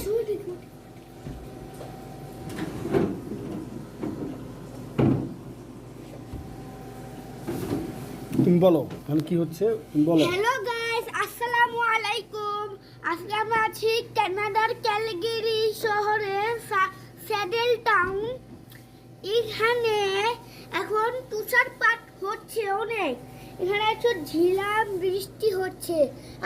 তুমি বলো মানে কি হচ্ছে তুমি বলো। হ্যালো গাইস, আসসালামু আলাইকুম। আজকে আমরা আছি কানাডার ক্যালগেরি শহরে স্যাডেল টাউন। এখানে এখন তুষারপাত হচ্ছে অনেক। এখানে একটু ঝিলাম বৃষ্টি হচ্ছে।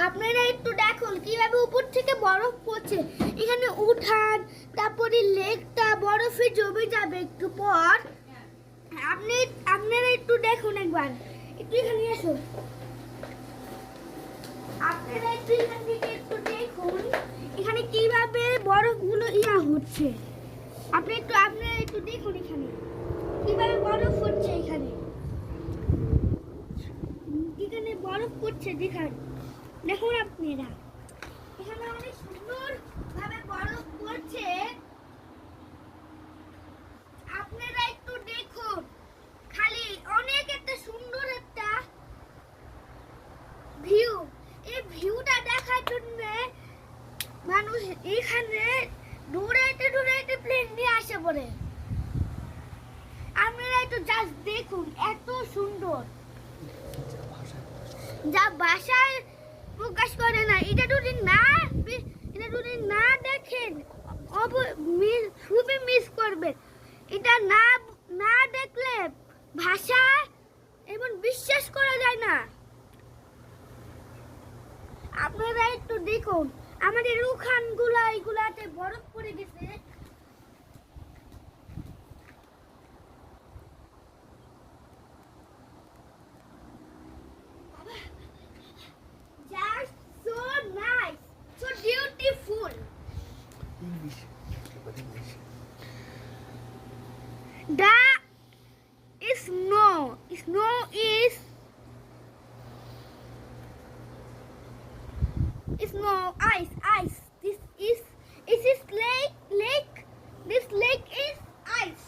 আপনারা একটু দেখুন কিভাবে উপর থেকে বরফ পড়ছে। এখানে উঠান, তারপরে লেকটা বরফে জমে যাবে একটু পর। আপনারা একটু দেখুন একবার, একটু এখানে আসুন। আপনারা একটু এখান থেকে একটু দেখুন এখানে কিভাবে বরফগুলো হচ্ছে। আপনারা একটু দেখুন এখানে কিভাবে বরফ হচ্ছে। এখানে বরফ পড়ছে, দেখুন আপনারা এখানে অনেক সুন্দর ভাবে বরফ পড়ছে। আপনারা একটু দেখুন, খালি অনেক একটা সুন্দর একটা ভিউ। এই ভিউটা দেখার জন্য মানুষ এখানে দৌড়াইতে প্লেন নিয়ে আসে পড়ে। আপনারা একটু জাস্ট দেখুন, এত সুন্দর যা ভাষায় প্রকাশ করে না। এটা যদি না দেখেন খুবই মিস করবেন। এটা না দেখলে ভাষা এবং বিশ্বাস করা যায় না। আপনারা একটু দেখুন আমাদের এগুলাতে বরফ পড়ে গেছে। Just so nice, so beautiful. The snow is ice. This is lake. This lake is ice.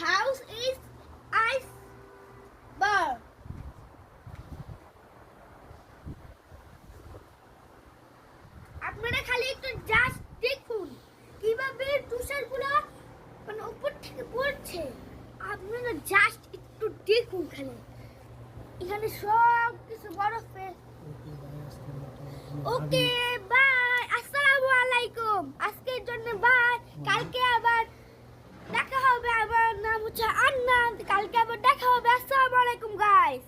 House is ice bar. আপনারা খালি একটু জাস্ট দেখুন কিভাবে তুষারগুলো মানে উপর থেকে পড়ছে। আপনারা জাস্ট একটু দেখুন খালি এখানে সব কিছু বরফে। ওকে বাই, আসসালামু আলাইকুম। আজকের জন্য বাই। কালকে আবার দেখা হবে। আমার নাম হচ্ছে আন্না। কালকে আবার দেখা হবে। আসসালামু আলাইকুম গাইস।